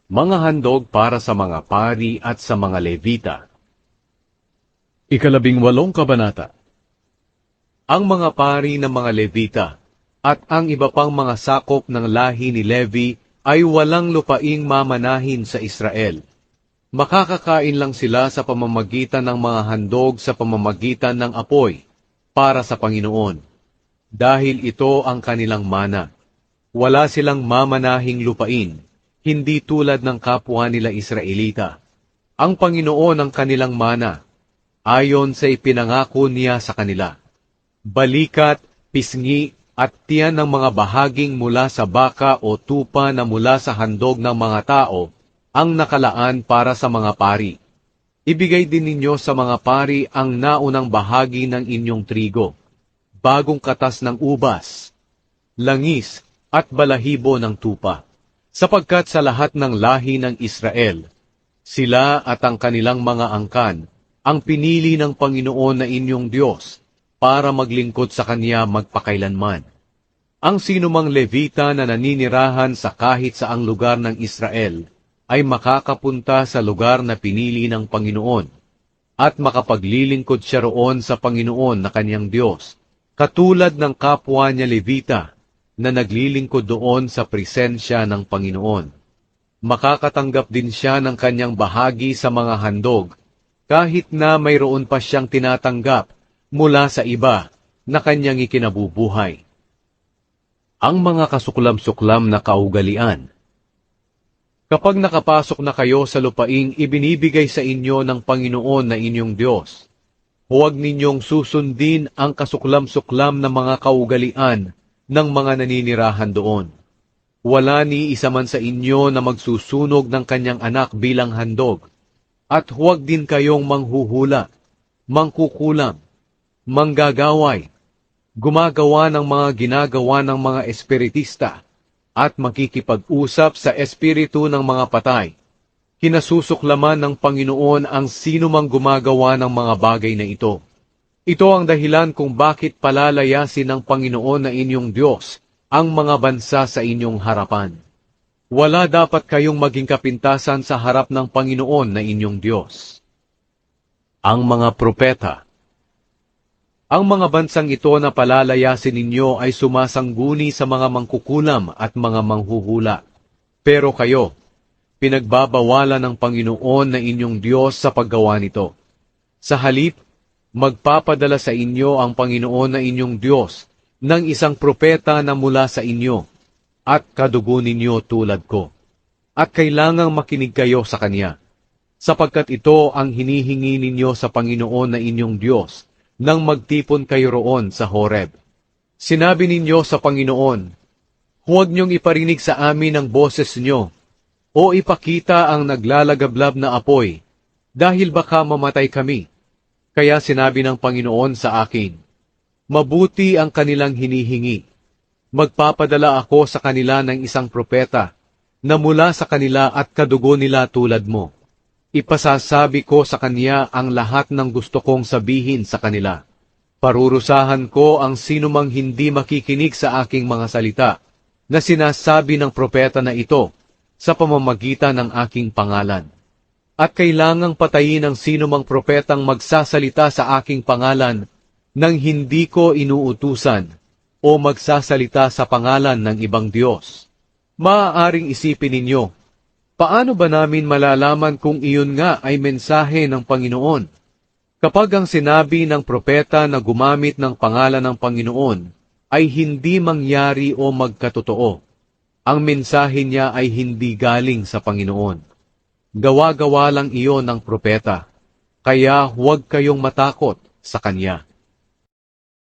Mga handog para sa mga pari at sa mga Levita. 18 kabanata. Ang mga pari ng mga Levita at ang iba pang mga sakop ng lahi ni Levi ay walang lupaing mamanahin sa Israel. Makakakain lang sila sa pamamagitan ng mga handog sa pamamagitan ng apoy para sa Panginoon, dahil ito ang kanilang mana. Wala silang mamanahing lupain, hindi tulad ng kapwa nila Israelita. Ang Panginoon ang kanilang mana, ayon sa ipinangako niya sa kanila. Balikat, pisngi, at tiyan ng mga bahaging mula sa baka o tupa na mula sa handog ng mga tao, ang nakalaan para sa mga pari. Ibigay din ninyo sa mga pari ang naunang bahagi ng inyong trigo, bagong katas ng ubas, langis, at balahibo ng tupa, sapagkat sa lahat ng lahi ng Israel, sila at ang kanilang mga angkan, ang pinili ng Panginoon na inyong Diyos, para maglingkod sa Kanya magpakailanman. Ang sinumang Levita na naninirahan sa kahit saang lugar ng Israel, ay makakapunta sa lugar na pinili ng Panginoon, at makapaglilingkod siya roon sa Panginoon na kanyang Diyos, katulad ng kapwa niya Levita, na naglilingkod doon sa presensya ng Panginoon. Makakatanggap din siya ng kanyang bahagi sa mga handog, kahit na mayroon pa siyang tinatanggap mula sa iba na kanyang ikinabubuhay. Ang mga kasuklam-suklam na kaugalian. Kapag nakapasok na kayo sa lupaing ibinibigay sa inyo ng Panginoon na inyong Diyos, huwag ninyong susundin ang kasuklam-suklam na mga kaugalian ng mga naninirahan doon. Wala ni isa man sa inyo na magsusunog ng kanyang anak bilang handog, at huwag din kayong manghuhula, mangkukulam, manggagaway, gumagawa ng mga ginagawa ng mga espiritista, at makikipag-usap sa espiritu ng mga patay. Kinasusuklaman ng Panginoon ang sinumang gumagawa ng mga bagay na ito. Ito ang dahilan kung bakit palalayasin ng Panginoon na inyong Diyos ang mga bansa sa inyong harapan. Wala dapat kayong maging kapintasan sa harap ng Panginoon na inyong Diyos. Ang mga propeta. Ang mga bansang ito na palalayasin ninyo ay sumasangguni sa mga mangkukulam at mga manghuhula. Pero kayo, pinagbabawalan ng Panginoon na inyong Diyos sa paggawa nito. Sa halip, magpapadala sa inyo ang Panginoon na inyong Diyos ng isang propeta na mula sa inyo, at kadugo ninyo tulad ko. At kailangang makinig kayo sa Kanya, sapagkat ito ang hinihingi ninyo sa Panginoon na inyong Diyos, nang magtipon kayo roon sa Horeb. Sinabi ninyo sa Panginoon, huwag niyong iparinig sa amin ang boses niyo, o ipakita ang naglalagablab na apoy, dahil baka mamatay kami. Kaya sinabi ng Panginoon sa akin, mabuti ang kanilang hinihingi. Magpapadala ako sa kanila ng isang propeta, na mula sa kanila at kadugo nila tulad mo. Ipasasabi ko sa kanya ang lahat ng gusto kong sabihin sa kanila. Parurusahan ko ang sinumang hindi makikinig sa aking mga salita, na sinasabi ng propeta na ito, sa pamamagitan ng aking pangalan. At kailangang patayin ang sinumang propetang magsasalita sa aking pangalan, nang hindi ko inuutusan, o magsasalita sa pangalan ng ibang Diyos. Maaaring isipin ninyo, paano ba namin malalaman kung iyon nga ay mensahe ng Panginoon? Kapag ang sinabi ng propeta na gumamit ng pangalan ng Panginoon ay hindi mangyari o magkatotoo, ang mensahe niya ay hindi galing sa Panginoon. Gawa-gawa lang iyon ng propeta, kaya huwag kayong matakot sa kanya.